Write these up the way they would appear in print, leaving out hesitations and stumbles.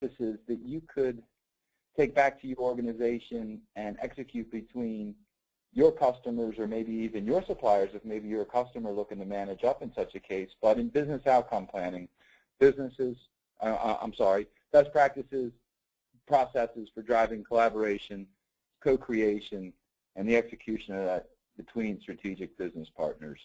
practices that you could take back to your organization and execute between your customers or maybe even your suppliers if maybe you're a customer looking to manage up in such a case. But in business outcome planning, best practices, processes for driving collaboration, co-creation, and the execution of that between strategic business partners.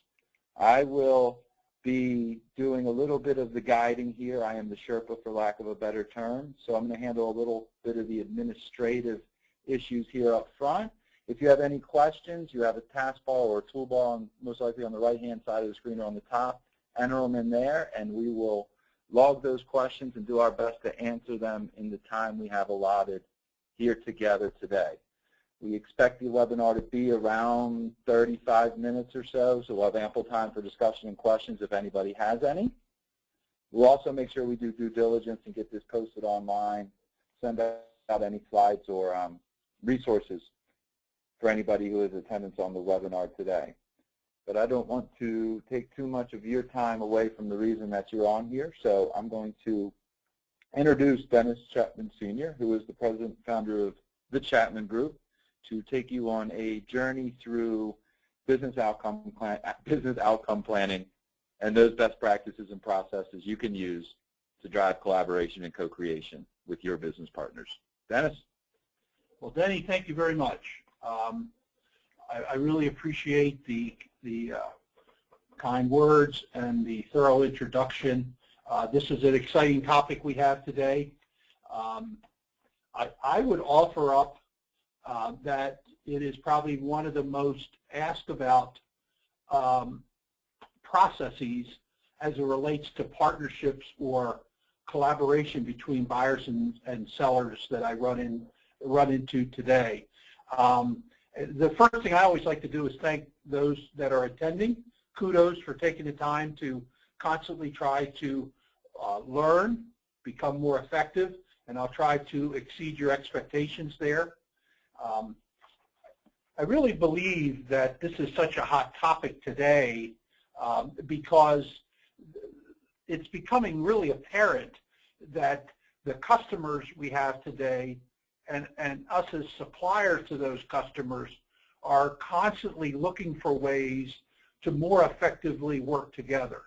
I will be doing a little bit of the guiding here. I am the Sherpa, for lack of a better term, so I'm going to handle a little bit of the administrative issues here up front. If you have any questions, you have a taskbar or a toolbar most likely on the right-hand side of the screen or on the top. Enter them in there, and we will log those questions and do our best to answer them in the time we have allotted here together today. We expect the webinar to be around 35 minutes or so we'll have ample time for discussion and questions if anybody has any. We'll also make sure we do due diligence and get this posted online, send out any slides or resources for anybody who is attendance on the webinar today. But I don't want to take too much of your time away from the reason that you're on here, so I'm going to introduce Dennis Chapman Sr., who is the president and founder of the Chapman Group, to take you on a journey through business outcome planning and those best practices and processes you can use to drive collaboration and co-creation with your business partners. Dennis? Well, Denny, thank you very much. I really appreciate the kind words and the thorough introduction. This is an exciting topic we have today. I would offer up that it is probably one of the most asked about processes as it relates to partnerships or collaboration between buyers and sellers that I run into today. The first thing I always like to do is thank those that are attending. Kudos for taking the time to constantly try to learn, become more effective, and I'll try to exceed your expectations there. I really believe that this is such a hot topic today because it's becoming really apparent that the customers we have today and us as suppliers to those customers are constantly looking for ways to more effectively work together.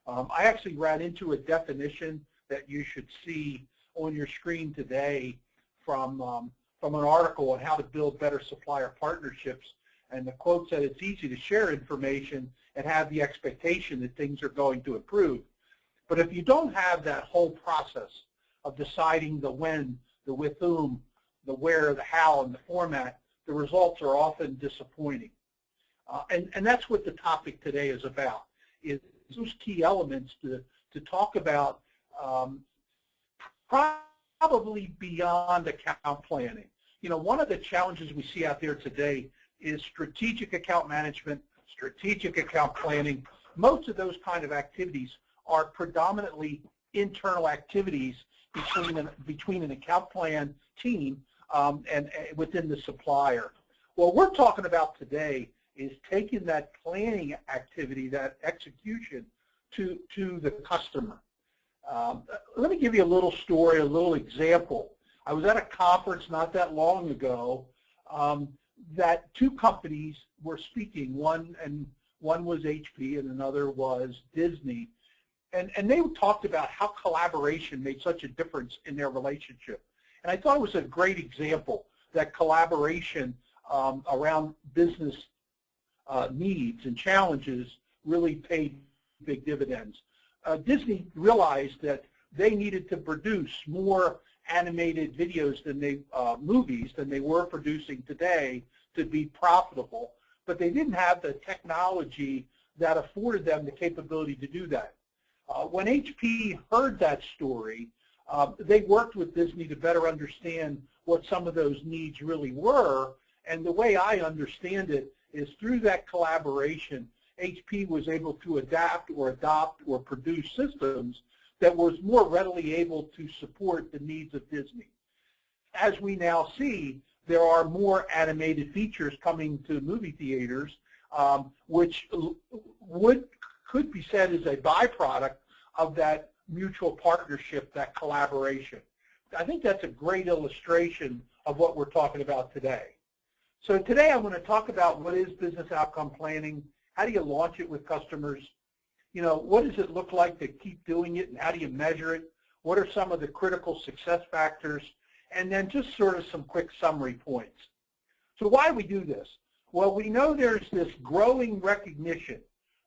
I actually ran into a definition that you should see on your screen today from an article on how to build better supplier partnerships, and the quote said it's easy to share information and have the expectation that things are going to improve. But if you don't have that whole process of deciding the when, the with whom, the where, the how, and the format, the results are often disappointing. And that's what the topic today is about, is those key elements to talk about probably beyond account planning. You know, one of the challenges we see out there today is strategic account management, strategic account planning. Most of those kind of activities are predominantly internal activities between an account plan team and within the supplier. What we're talking about today is taking that planning activity, that execution, to the customer. Let me give you a little story, a little example. I was at a conference not that long ago that two companies were speaking. One was HP and another was Disney. And they talked about how collaboration made such a difference in their relationship. And I thought it was a great example that collaboration around business needs and challenges really paid big dividends. Disney realized that they needed to produce more animated videos than movies than they were producing today to be profitable, but they didn't have the technology that afforded them the capability to do that. When HP heard that story, they worked with Disney to better understand what some of those needs really were, and the way I understand it is through that collaboration, HP was able to adapt or adopt or produce systems that was more readily able to support the needs of Disney. As we now see, there are more animated features coming to movie theaters, which could be said as a byproduct of that mutual partnership, that collaboration. I think that's a great illustration of what we're talking about today. So today I'm going to talk about what is business outcome planning, how do you launch it with customers, you know, what does it look like to keep doing it and how do you measure it, what are some of the critical success factors, and then just sort of some quick summary points. So why do we do this? Well, we know there's this growing recognition,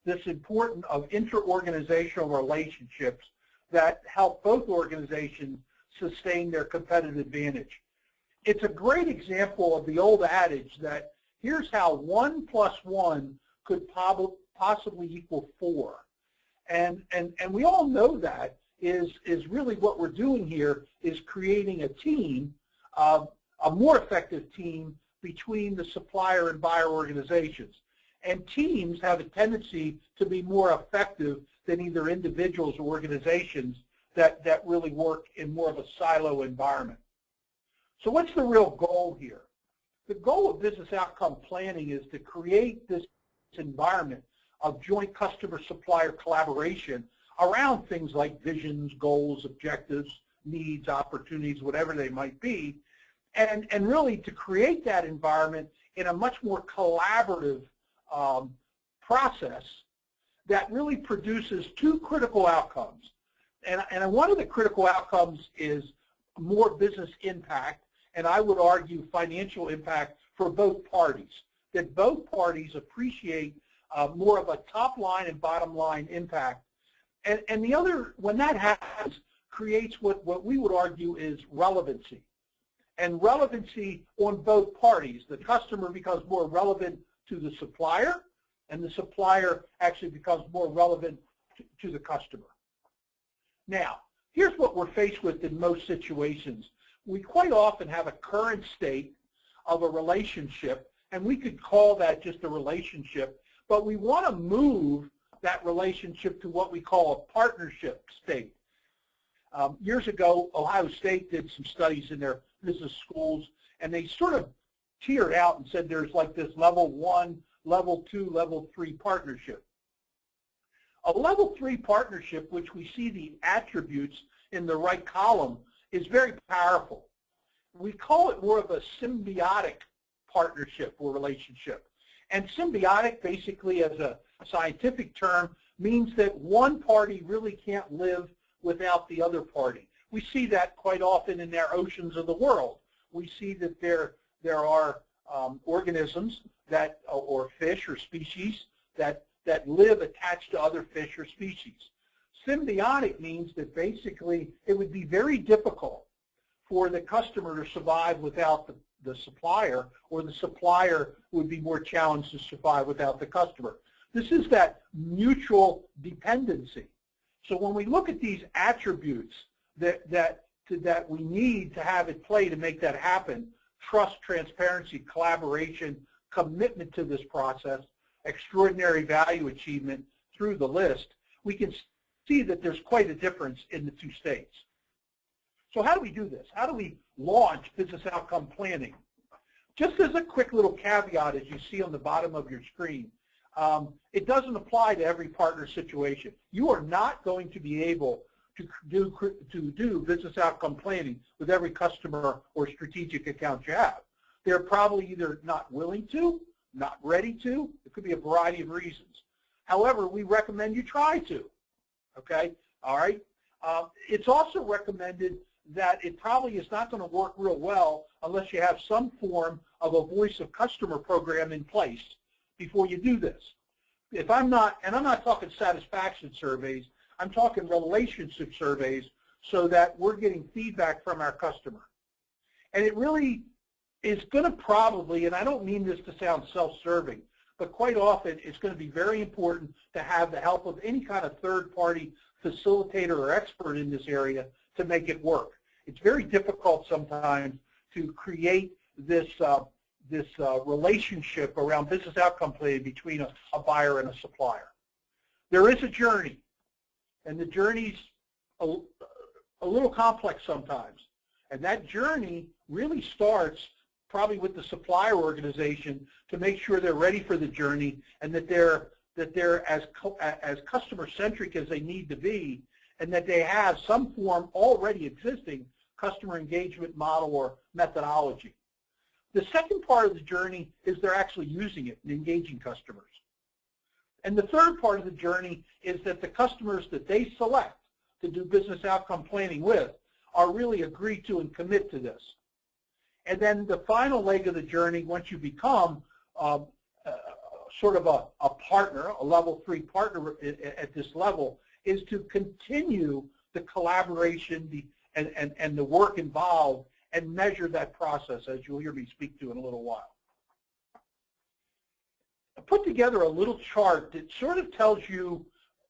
this importance of inter-organizational relationships that help both organizations sustain their competitive advantage. It's a great example of the old adage that here's how 1 + 1 could possibly equal 4. And we all know that is really what we're doing here is creating a team, a more effective team between the supplier and buyer organizations. And teams have a tendency to be more effective than either individuals or organizations that really work in more of a silo environment. So what's the real goal here? The goal of business outcome planning is to create this environment of joint customer-supplier collaboration around things like visions, goals, objectives, needs, opportunities, whatever they might be, and really to create that environment in a much more collaborative process that really produces two critical outcomes. And one of the critical outcomes is more business impact, and I would argue financial impact for both parties, that both parties appreciate more of a top line and bottom line impact. And the other, when that happens, creates what we would argue is relevancy. And relevancy on both parties. The customer becomes more relevant to the supplier, and the supplier actually becomes more relevant to the customer. Now, here's what we're faced with in most situations. We quite often have a current state of a relationship, and we could call that just a relationship, but we want to move that relationship to what we call a partnership state. Years ago, Ohio State did some studies in their business schools, and they sort of tiered out and said there's like this level 1, level 2, level 3 partnership. A level 3 partnership, which we see the attributes in the right column, is very powerful. We call it more of a symbiotic partnership or relationship. And symbiotic, basically as a scientific term, means that one party really can't live without the other party. We see that quite often in our oceans of the world. We see that there are organisms that, or fish or species that live attached to other fish or species. Symbiotic means that basically it would be very difficult for the customer to survive without the supplier, or the supplier would be more challenged to survive without the customer. This is that mutual dependency. So when we look at these attributes that we need to have at play to make that happen, trust, transparency, collaboration, commitment to this process, extraordinary value achievement through the list, we can see that there's quite a difference in the two states. So how do we do this? How do we launch business outcome planning? Just as a quick little caveat, as you see on the bottom of your screen, it doesn't apply to every partner situation. You are not going to be able to do business outcome planning with every customer or strategic account you have. They're probably either not willing to, not ready to. It could be a variety of reasons. However, we recommend you try to. Okay? All right? It's also recommended that it probably is not going to work real well unless you have some form of a voice of customer program in place before you do this. If I'm not, and I'm not talking satisfaction surveys, I'm talking relationship surveys so that we're getting feedback from our customer. And it really is going to probably, and I don't mean this to sound self-serving, but quite often it's going to be very important to have the help of any kind of third-party facilitator or expert in this area to make it work. It's very difficult sometimes to create this relationship around business outcome planning between a buyer and a supplier. There is a journey, and the journey's a little complex sometimes. And that journey really starts probably with the supplier organization to make sure they're ready for the journey and that they're as customer-centric as they need to be, and that they have some form already existing customer engagement model or methodology. The second part of the journey is they're actually using it and engaging customers. And the third part of the journey is that the customers that they select to do business outcome planning with are really agreed to and commit to this. And then the final leg of the journey, once you become sort of a partner, a level 3 partner at this level, is to continue the collaboration and the work involved and measure that process, as you'll hear me speak to in a little while. I put together a little chart that sort of tells you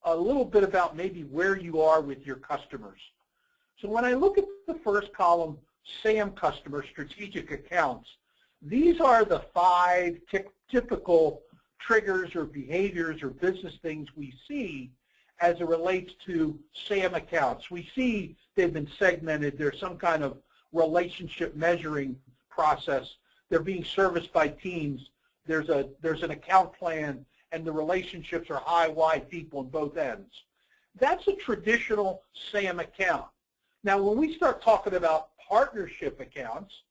a little bit about maybe where you are with your customers. So when I look at the first column, SAM customer, strategic accounts, these are the 5 typical triggers or behaviors or business things we see as it relates to SAM accounts. We see they've been segmented. There's some kind of relationship measuring process. They're being serviced by teams. There's an account plan, and the relationships are high, wide, deep on both ends. That's a traditional SAM account. Now, when we start talking about partnership accounts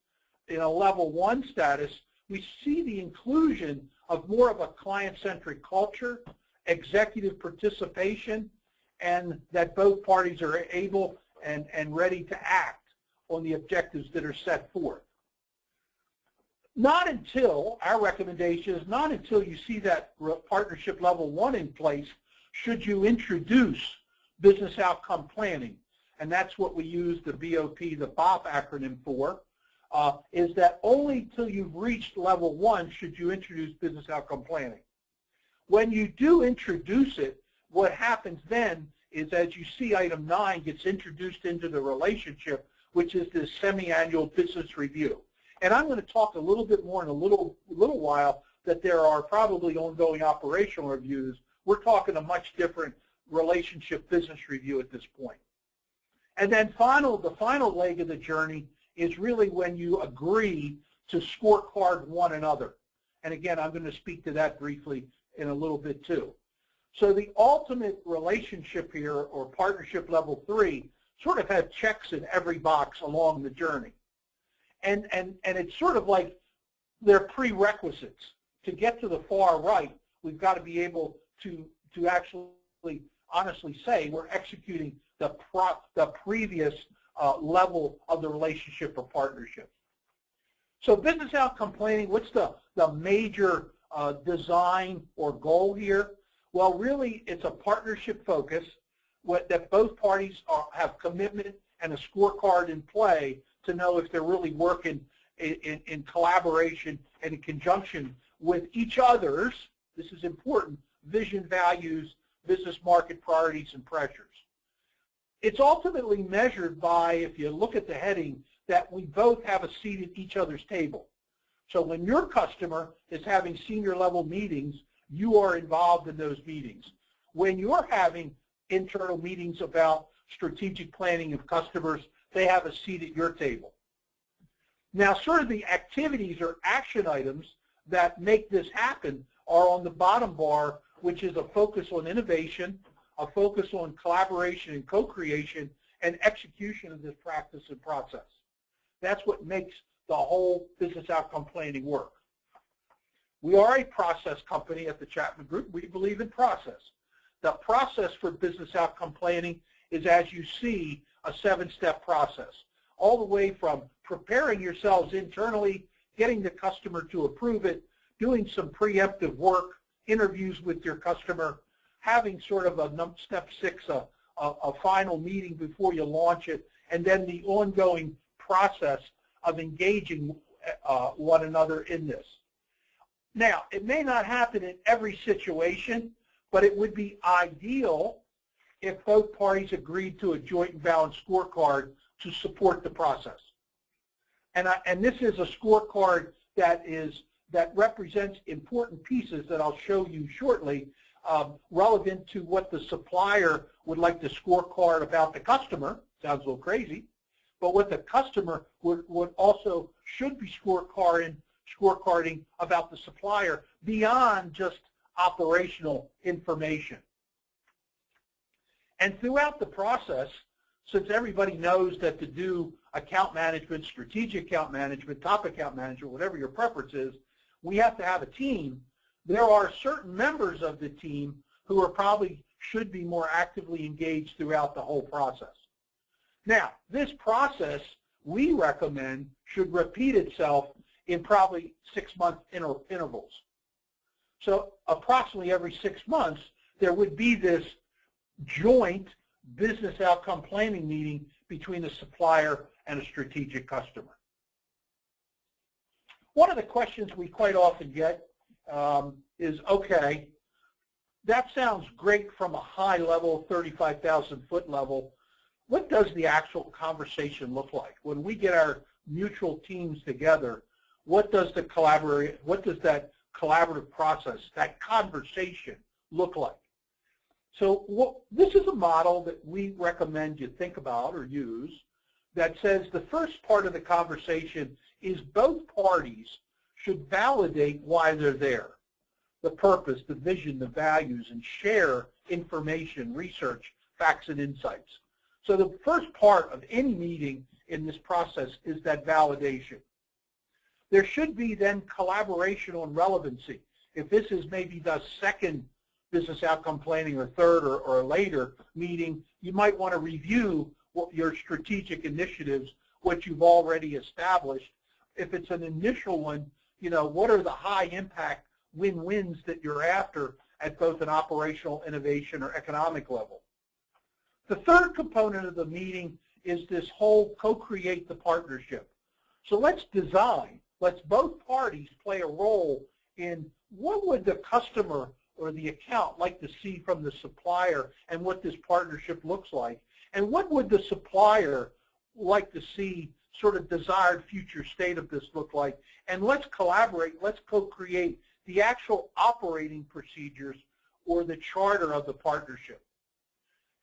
in a level 1 status, we see the inclusion of more of a client-centric culture, executive participation, and that both parties are able and ready to act on the objectives that are set forth. Not until, our recommendation is not until you see that partnership level 1 in place should you introduce business outcome planning. And that's what we use the BOP, the BOP acronym for, is that only till you've reached level 1 should you introduce business outcome planning. When you do introduce it, what happens then is, as you see, item 9 gets introduced into the relationship, which is this semi-annual business review. And I'm going to talk a little bit more in a little while that there are probably ongoing operational reviews. We're talking a much different relationship business review at this point. And then the final leg of the journey is really when you agree to scorecard one another. And again, I'm going to speak to that briefly in a little bit too. So the ultimate relationship here, or partnership level 3, sort of has checks in every box along the journey. And it's sort of like they're prerequisites. To get to the far right, we've got to be able to actually honestly say we're executing the previous level of the relationship or partnership. So business outcome planning, what's the major design or goal here? Well, really, it's a partnership focus that both parties have commitment and a scorecard in play to know if they're really working in collaboration and in conjunction with each other's, this is important, vision, values, business market priorities, and pressures. It's ultimately measured by, if you look at the heading, that we both have a seat at each other's table. So when your customer is having senior level meetings, you are involved in those meetings. When you're having internal meetings about strategic planning of customers, they have a seat at your table. Now, sort of the activities or action items that make this happen are on the bottom bar, which is a focus on innovation, a focus on collaboration and co-creation, and execution of this practice and process. That's what makes the whole business outcome planning work. We are a process company at the Chapman Group. We believe in process. The process for business outcome planning is, as you see, a 7-step process, all the way from preparing yourselves internally, getting the customer to approve it, doing some preemptive work, interviews with your customer, having sort of a step 6, a final meeting before you launch it, and then the ongoing process of engaging one another in this. Now, it may not happen in every situation, but it would be ideal if both parties agreed to a joint and balanced scorecard to support the process. And this is a scorecard that represents important pieces that I'll show you shortly, relevant to what the supplier would like to scorecard about the customer. Sounds a little crazy, but what the customer would also should be scorecarding about the supplier beyond just operational information. And throughout the process, since everybody knows that to do account management, strategic account management, top account management, whatever your preference is, we have to have a team. There are certain members of the team who are probably should be more actively engaged throughout the whole process. Now, this process, we recommend, should repeat itself in probably 6-month intervals. So approximately every 6 months, there would be this joint business outcome planning meeting between a supplier and a strategic customer. One of the questions we quite often get is, okay, that sounds great from a high level, 35,000-foot level. What does the actual conversation look like? When we get our mutual teams together, what does that collaborative process, that conversation look like? So this is a model that we recommend you think about or use that says the first part of the conversation is both parties should validate why they're there, the purpose, the vision, the values, and share information, research, facts, and insights. So the first part of any meeting in this process is that validation. There should be then collaboration on relevancy. If this is maybe the second business outcome planning or third or later meeting, you might want to review what your strategic initiatives, what you've already established. If it's an initial one, what are the high impact win-wins that you're after at both an operational, innovation, or economic level. The third component of the meeting is this whole co-create the partnership. So let's design, let's both parties play a role in what would the customer or the account like to see from the supplier and what this partnership looks like, and what would the supplier like to see sort of desired future state of this look like, and let's collaborate, let's co-create the actual operating procedures or the charter of the partnership.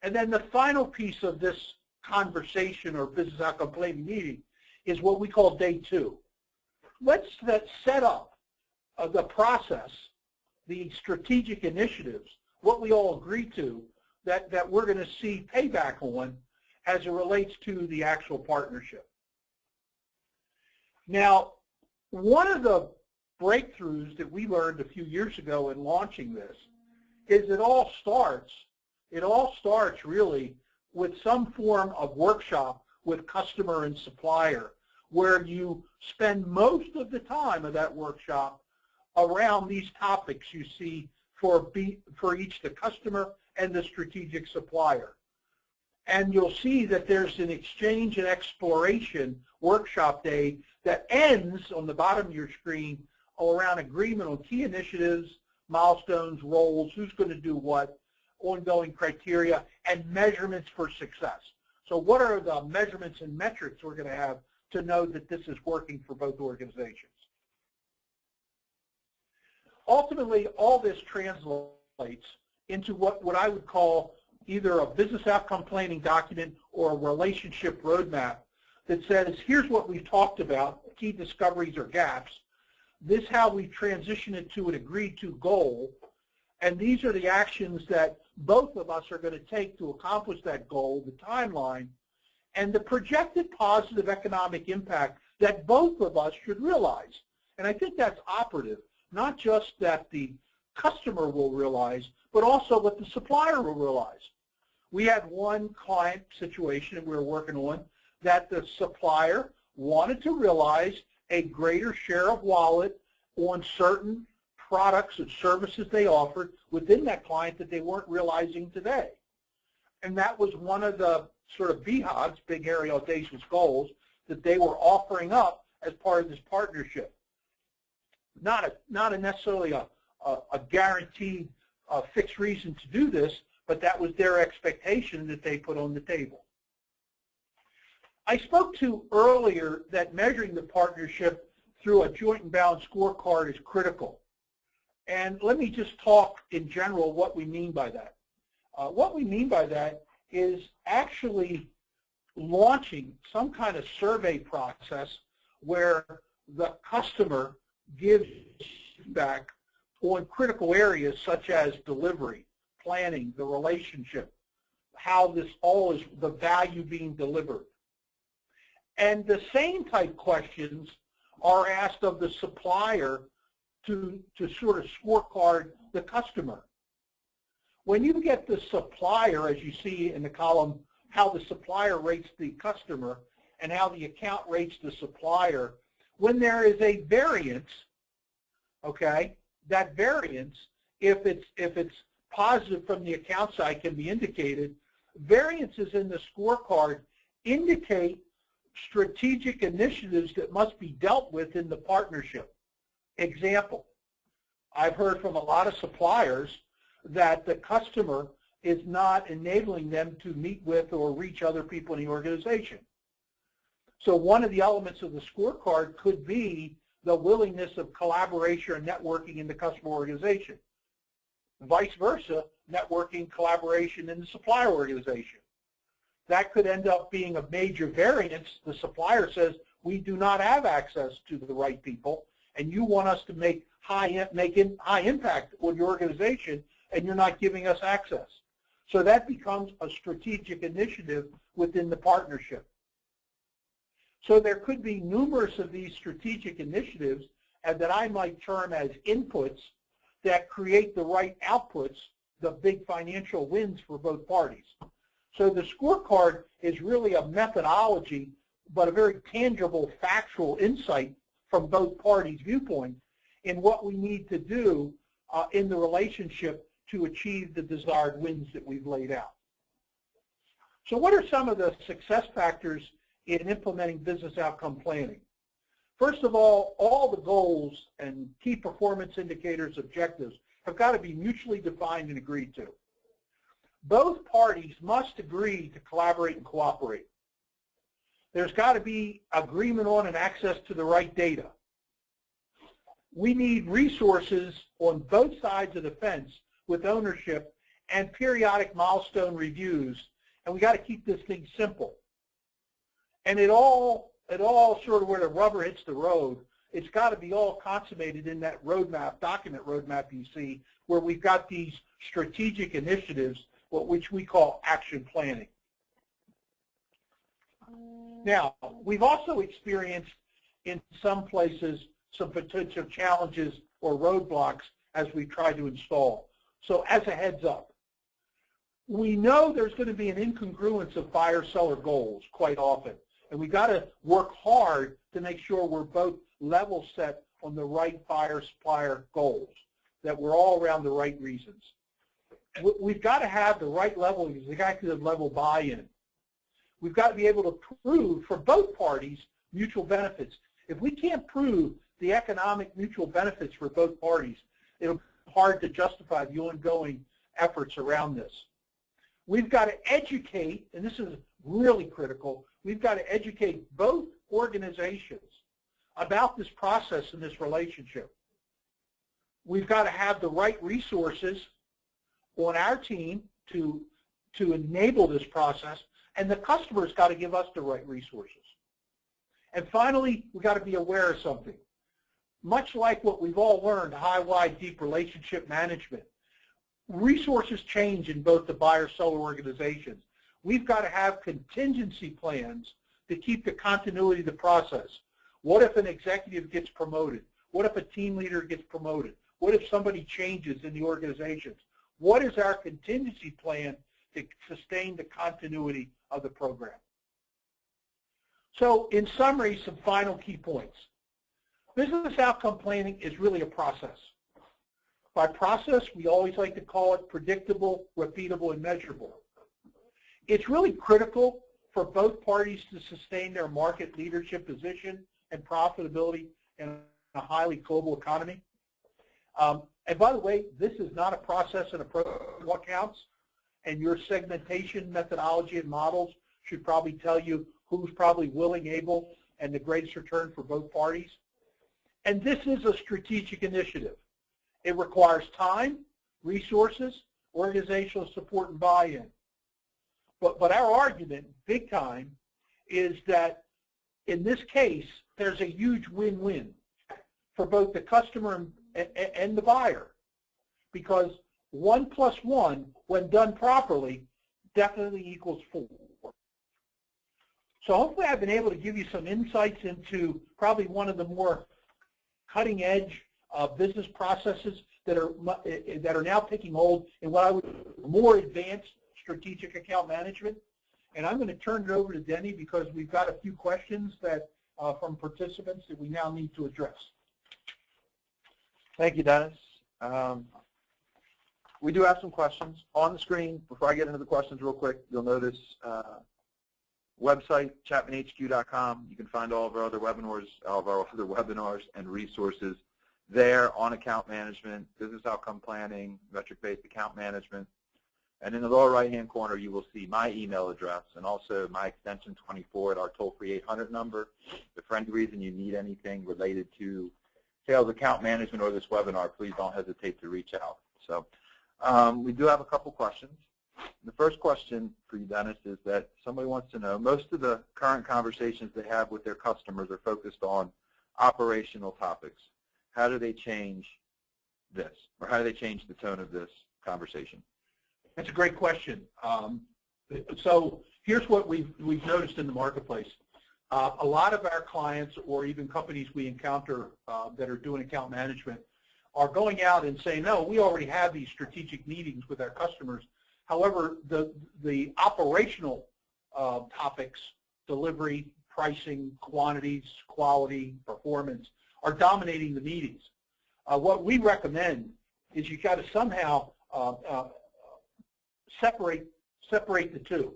And then the final piece of this conversation or business outcome planning meeting is what we call day 2. Let's set up the process, the strategic initiatives, what we all agree to that we're going to see payback on as it relates to the actual partnership. Now, one of the breakthroughs that we learned a few years ago in launching this is it all starts really with some form of workshop with customer and supplier, where you spend most of the time of that workshop around these topics you see for each the customer and the strategic supplier. And you'll see that there's an exchange and exploration workshop day that ends on the bottom of your screen around agreement on key initiatives, milestones, roles, who's going to do what, ongoing criteria, and measurements for success. So what are the measurements and metrics we're going to have to know that this is working for both organizations? Ultimately, all this translates into what I would call either a business outcome planning document or a relationship roadmap that says, here's what we've talked about, key discoveries or gaps. This is how we transition it to an agreed to goal. And these are the actions that both of us are going to take to accomplish that goal, the timeline, and the projected positive economic impact that both of us should realize. And I think that's operative, not just that the customer will realize, but also what the supplier will realize. We had one client situation that we were working on that the supplier wanted to realize a greater share of wallet on certain products and services they offered within that client that they weren't realizing today. And that was one of the sort of BHAGs, big, hairy, audacious goals, that they were offering up as part of this partnership. Not necessarily a guaranteed fixed reason to do this, but that was their expectation that they put on the table. I spoke to earlier that measuring the partnership through a joint and balanced scorecard is critical. And let me just talk in general what we mean by that. What we mean by that is actually launching some kind of survey process where the customer gives feedback on critical areas such as delivery, planning, the relationship, how this all is, the value being delivered. And the same type questions are asked of the supplier to sort of scorecard the customer. When you get the supplier, as you see in the column, how the supplier rates the customer and how the account rates the supplier, when there is a variance, okay, that variance, if it's positive from the account side, can be indicated. Variances in the scorecard indicate strategic initiatives that must be dealt with in the partnership. Example, I've heard from a lot of suppliers that the customer is not enabling them to meet with or reach other people in the organization. So one of the elements of the scorecard could be the willingness of collaboration and networking in the customer organization. Vice versa, networking, collaboration in the supplier organization. That could end up being a major variance. The supplier says, we do not have access to the right people, and you want us to make high impact on your organization, and you're not giving us access. So that becomes a strategic initiative within the partnership. So there could be numerous of these strategic initiatives that I might term as inputs that create the right outputs, the big financial wins for both parties. So the scorecard is really a methodology, but a very tangible, factual insight from both parties' viewpoints in what we need to do in the relationship to achieve the desired wins that we've laid out. So what are some of the success factors in implementing business outcome planning? First of all the goals and key performance indicators, objectives, have got to be mutually defined and agreed to. Both parties must agree to collaborate and cooperate. There's got to be agreement on and access to the right data. We need resources on both sides of the fence with ownership and periodic milestone reviews, and we got to keep this thing simple. And it all sort of where the rubber hits the road, it's got to be all consummated in that roadmap, document roadmap you see, where we've got these strategic initiatives, which we call action planning. Now, we've also experienced in some places some potential challenges or roadblocks as we try to install. So as a heads up, we know there's going to be an incongruence of buyer-seller goals quite often. And we've got to work hard to make sure we're both level set on the right buyer-supplier goals, that we're all around the right reasons. We've got to have the right level, executive level buy-in. We've got to be able to prove for both parties mutual benefits. If we can't prove the economic mutual benefits for both parties, it'll be hard to justify the ongoing efforts around this. We've got to educate, and this is really critical, we've got to educate both organizations about this process and this relationship. We've got to have the right resources on our team to enable this process, and the customer's got to give us the right resources. And finally, we've got to be aware of something. Much like what we've all learned, high, wide, deep relationship management, resources change in both the buyer-seller organizations. We've got to have contingency plans to keep the continuity of the process. What if an executive gets promoted? What if a team leader gets promoted? What if somebody changes in the organizations? What is our contingency plan to sustain the continuity of the program? So in summary, some final key points. Business outcome planning is really a process. By process, we always like to call it predictable, repeatable, and measurable. It's really critical for both parties to sustain their market leadership position and profitability in a highly global economy. And by the way, this is not a process and approach what counts, and your segmentation methodology and models should probably tell you who's probably willing, able, and the greatest return for both parties. And this is a strategic initiative. It requires time, resources, organizational support, and buy-in. But our argument, big time, is that in this case, there's a huge win-win for both the customer and the buyer, because 1 + 1, when done properly, definitely equals 4. So hopefully I've been able to give you some insights into probably one of the more cutting edge business processes that are now taking hold in what I would more advanced strategic account management. And I'm going to turn it over to Denny because we've got a few questions that from participants that we now need to address. Thank you, Dennis. We do have some questions on the screen. Before I get into the questions real quick, you'll notice website, chapmanhq.com. You can find all of our other webinars, and resources there on account management, business outcome planning, metric-based account management. And in the lower right-hand corner, you will see my email address and also my extension 24 at our toll-free 800 number. If for any reason you need anything related to sales account management or this webinar, please don't hesitate to reach out. So we do have a couple questions. The first question for you, Dennis, is that somebody wants to know, most of the current conversations they have with their customers are focused on operational topics. How do they change this, or how do they change the tone of this conversation? That's a great question. So here's what we've noticed in the marketplace. A lot of our clients or even companies we encounter that are doing account management are going out and saying, no, we already have these strategic meetings with our customers. However, the operational topics, delivery, pricing, quantities, quality, performance, are dominating the meetings. What we recommend is you got to somehow separate the two.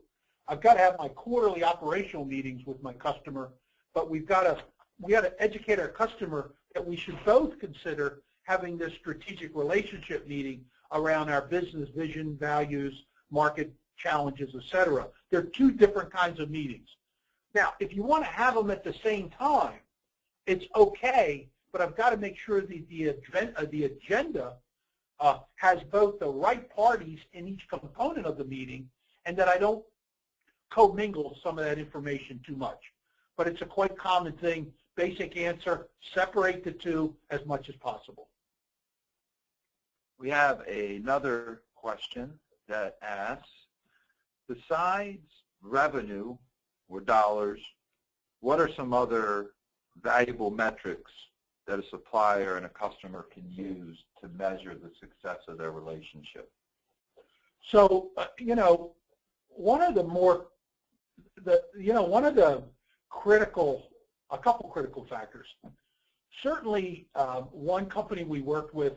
I've got to have my quarterly operational meetings with my customer, but we got to educate our customer that we should both consider having this strategic relationship meeting around our business vision, values, market challenges, etc. They're two different kinds of meetings. Now, if you want to have them at the same time, it's okay, but I've got to make sure that the agenda has both the right parties in each component of the meeting and that I don't commingle some of that information too much. But it's a quite common thing. Basic answer, separate the two as much as possible. We have another question that asks, besides revenue or dollars, what are some other valuable metrics that a supplier and a customer can use to measure the success of their relationship? So, one of the a couple critical factors. Certainly, one company we worked with,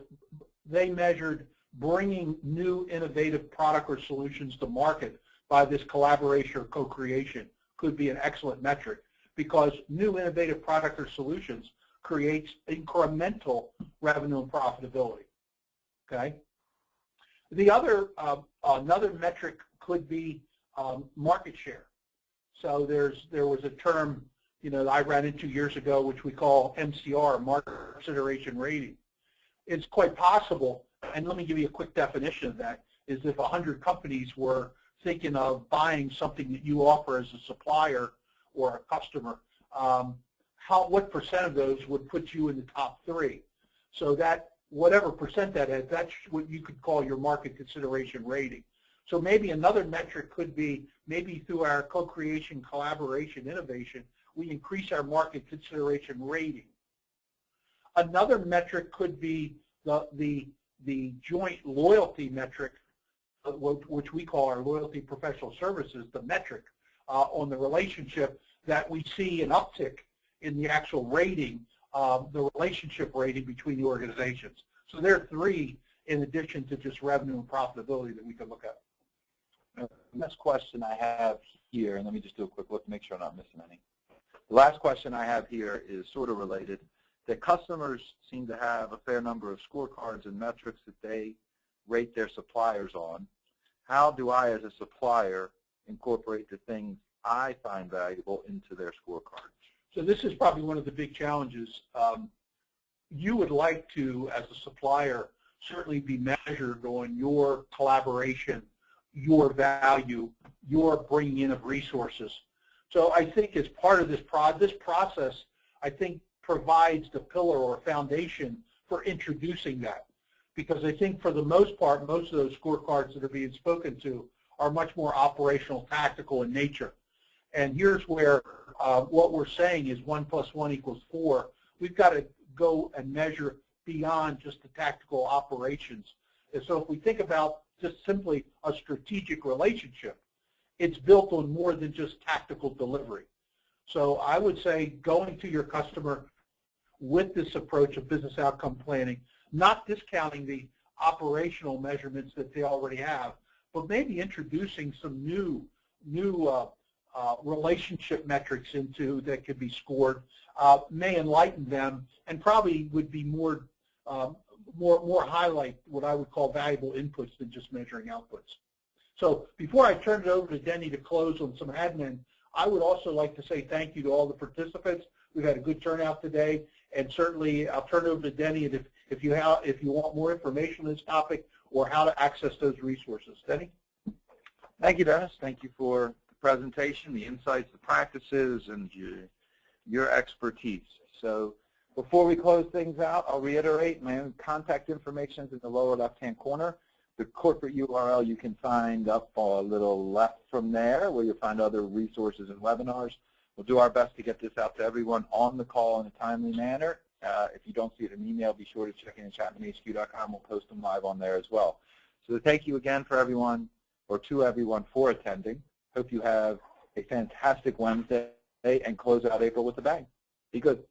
they measured bringing new innovative product or solutions to market by this collaboration or co-creation could be an excellent metric because new innovative product or solutions creates incremental revenue and profitability. Okay. The other another metric could be market share. So there was a term I ran into years ago which we call MCR, market consideration rating. It's quite possible, and let me give you a quick definition of that, is if 100 companies were thinking of buying something that you offer as a supplier or a customer, what percent of those would put you in the top 3? So that whatever percent that is, that's what you could call your market consideration rating. So maybe another metric could be maybe through our co-creation, collaboration, innovation, we increase our market consideration rating. Another metric could be the joint loyalty metric, which we call our loyalty professional services, the metric on the relationship that we see an uptick in the actual rating, the relationship rating between the organizations. So there are 3 in addition to just revenue and profitability that we can look at. The next question I have here, and let me just do a quick look to make sure I'm not missing any. The last question I have here is sort of related, that customers seem to have a fair number of scorecards and metrics that they rate their suppliers on. How do I, as a supplier, incorporate the things I find valuable into their scorecards? So this is probably one of the big challenges. You would like to, as a supplier, certainly be measured on your collaboration, your value, your bringing in of resources. So I think as part of this process, I think provides the pillar or foundation for introducing that. Because I think for the most part, most of those scorecards that are being spoken to are much more operational, tactical in nature. And here's where what we're saying is 1 + 1 = 4. We've got to go and measure beyond just the tactical operations. And so if we think about just simply a strategic relationship, it's built on more than just tactical delivery. So I would say going to your customer with this approach of business outcome planning, not discounting the operational measurements that they already have, but maybe introducing some new relationship metrics into that could be scored, may enlighten them and probably would be more highlight what I would call valuable inputs than just measuring outputs. So before I turn it over to Denny to close on some admin, I would also like to say thank you to all the participants. We've had a good turnout today, and certainly I'll turn it over to Denny if you want more information on this topic or how to access those resources. Denny? Thank you, Dennis. Thank you for the presentation, the insights, the practices, and your expertise. So before we close things out, I'll reiterate my own contact information is in the lower left-hand corner. The corporate URL you can find up a little left from there, where you'll find other resources and webinars. We'll do our best to get this out to everyone on the call in a timely manner. If you don't see it in email, be sure to check in at chapmanhq.com. We'll post them live on there as well. So thank you again for everyone, or to everyone, for attending. Hope you have a fantastic Wednesday and close out April with a bang. Be good.